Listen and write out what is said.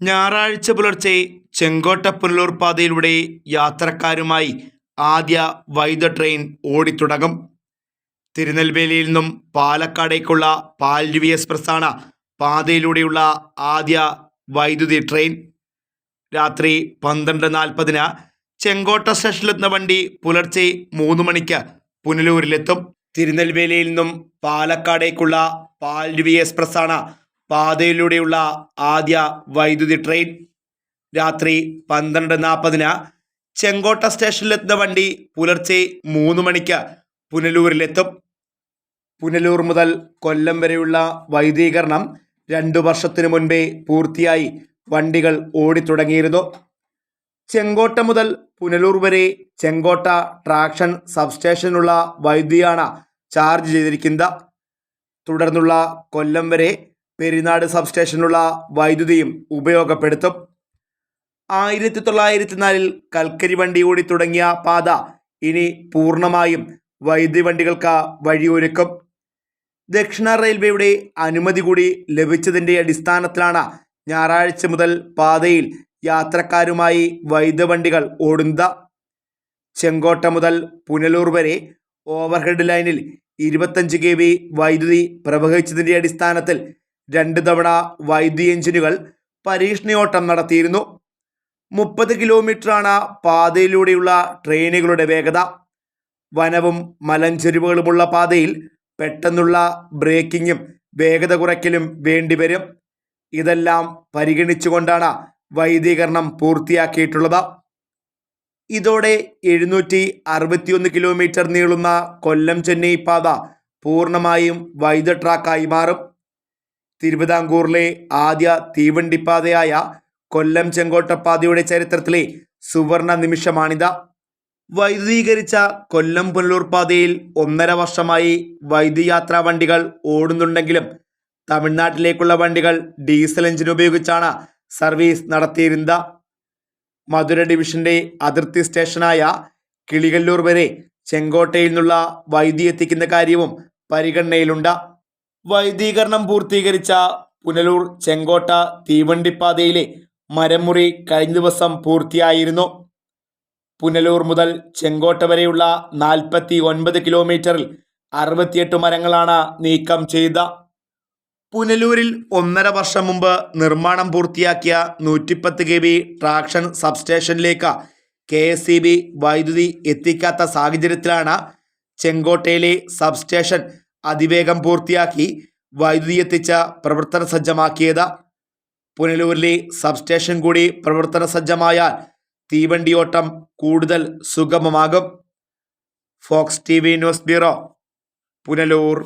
ഞായറാഴ്ച പുലർച്ചെ ചെങ്കോട്ട പുനലൂർ പാതയിലൂടെ യാത്രക്കാരുമായി ആദ്യ വൈദ്യുത ട്രെയിൻ ഓടിത്തുടങ്ങും. തിരുനെൽവേലിയിൽ നിന്നും പാലക്കാടേക്കുള്ള പാൽരുവി എക്സ്പ്രസ്സാണ് പാതയിലൂടെയുള്ള ആദ്യ വൈദ്യുതി ട്രെയിൻ. രാത്രി 12:40 ചെങ്കോട്ട സ്റ്റേഷനിലെത്തുന്ന വണ്ടി പുലർച്ചെ 3 മണിക്ക് പുനലൂരിലെത്തും. തിരുനെൽവേലിയിൽ നിന്നും പാലക്കാടേക്കുള്ള പാൽരുവി എക്സ്പ്രസ്സാണ് പാതയിലൂടെയുള്ള ആദ്യ വൈദ്യുതി ട്രെയിൻ. രാത്രി 12:40 ചെങ്കോട്ട സ്റ്റേഷനിലെത്തുന്ന വണ്ടി പുലർച്ചെ 3 മണിക്ക് പുനലൂരിലെത്തും. പുനലൂർ മുതൽ കൊല്ലം വരെയുള്ള വൈദ്യുതീകരണം 2 വർഷത്തിനു മുൻപേ പൂർത്തിയായി വണ്ടികൾ ഓടിത്തുടങ്ങിയിരുന്നു. ചെങ്കോട്ട മുതൽ പുനലൂർ വരെ ചെങ്കോട്ട ട്രാക്ഷൻ സബ്സ്റ്റേഷനുള്ള വൈദ്യുതിയാണ് ചാർജ് ചെയ്തിരിക്കുന്നത്. തുടർന്നുള്ള കൊല്ലം വരെ പെരിനാട് സബ്സ്റ്റേഷനുള്ള വൈദ്യുതിയും ഉപയോഗപ്പെടുത്തും. 1904 കൽക്കരി വണ്ടി ഓടി തുടങ്ങിയ പാത ഇനി പൂർണ്ണമായും വൈദ്യുതി വണ്ടികൾക്ക് വഴിയൊരുക്കും. ദക്ഷിണ റെയിൽവേയുടെ അനുമതി കൂടി ലഭിച്ചതിൻ്റെ അടിസ്ഥാനത്തിലാണ് ഞായറാഴ്ച മുതൽ പാതയിൽ യാത്രക്കാരുമായി വൈദ്യുത വണ്ടികൾ ഓടുന്നത്. ചെങ്കോട്ട മുതൽ പുനലൂർ വരെ ഓവർഹെഡ് ലൈനിൽ 25 kV വൈദ്യുതി പ്രവഹിച്ചതിൻ്റെ അടിസ്ഥാനത്തിൽ 2 തവണ വൈദ്യുതി എഞ്ചിനുകൾ പരീക്ഷണയോട്ടം നടത്തിയിരുന്നു. 30 കിലോമീറ്ററാണ് പാതയിലൂടെയുള്ള ട്രെയിനുകളുടെ വേഗത. വനവും മലഞ്ചെരിവുകളുമുള്ള പാതയിൽ പെട്ടെന്നുള്ള ബ്രേക്കിങ്ങും വേഗത കുറയ്ക്കലും വേണ്ടിവരും. ഇതെല്ലാം പരിഗണിച്ചുകൊണ്ടാണ് വൈദ്യുതീകരണം പൂർത്തിയാക്കിയിട്ടുള്ളത്. ഇതോടെ 761 കിലോമീറ്റർ നീളുന്ന കൊല്ലം ചെന്നൈ പാത പൂർണ്ണമായും വൈദ്യുത ട്രാക്കായി മാറും. തിരുവിതാംകൂറിലെ ആദ്യ തീവണ്ടിപ്പാതയായ കൊല്ലം ചെങ്കോട്ട പാതയുടെ ചരിത്രത്തിലെ സുവർണ നിമിഷമാണിത്. വൈദ്യുതീകരിച്ച കൊല്ലം പുനലൂർ പാതയിൽ 1.5 വർഷമായി വൈദ്യുതി യാത്രാ വണ്ടികൾ ഓടുന്നുണ്ടെങ്കിലും തമിഴ്നാട്ടിലേക്കുള്ള വണ്ടികൾ ഡീസൽ എഞ്ചിൻ ഉപയോഗിച്ചാണ് സർവീസ് നടത്തിയിരുന്നത്. മധുര ഡിവിഷന്റെ അതിർത്തി സ്റ്റേഷനായ കിളികല്ലൂർ വരെ ചെങ്കോട്ടയിൽ നിന്നുള്ള വൈദ്യുതി എത്തിക്കുന്ന കാര്യവും പരിഗണനയിലുണ്ട്. വൈദ്യുതീകരണം പൂർത്തീകരിച്ച പുനലൂർ ചെങ്കോട്ട തീവണ്ടിപ്പാതയിലെ മരംമുറി കഴിഞ്ഞ ദിവസം പൂർത്തിയായിരുന്നു. പുനലൂർ മുതൽ ചെങ്കോട്ട വരെയുള്ള 49 കിലോമീറ്ററിൽ 68 മരങ്ങളാണ് നീക്കം ചെയ്ത. പുനലൂരിൽ 1.5 വർഷം മുമ്പ് നിർമ്മാണം പൂർത്തിയാക്കിയ 110 kV ട്രാക്ഷൻ സബ്സ്റ്റേഷനിലേക്ക് KSEB വൈദ്യുതി എത്തിക്കാത്ത സാഹചര്യത്തിലാണ് ചെങ്കോട്ടയിലെ സബ്സ്റ്റേഷൻ അതിവേഗം പൂർത്തിയാക്കി വൈദ്യുതി എത്തിച്ച പ്രവർത്തന സജ്ജമാക്കിയത്. പുനലൂരിലെ സബ്സ്റ്റേഷൻ കൂടി പ്രവർത്തന സജ്ജമായാൽ തീവണ്ടിയോട്ടം കൂടുതൽ സുഗമമാകും. Fox TV news bureau, Punalur.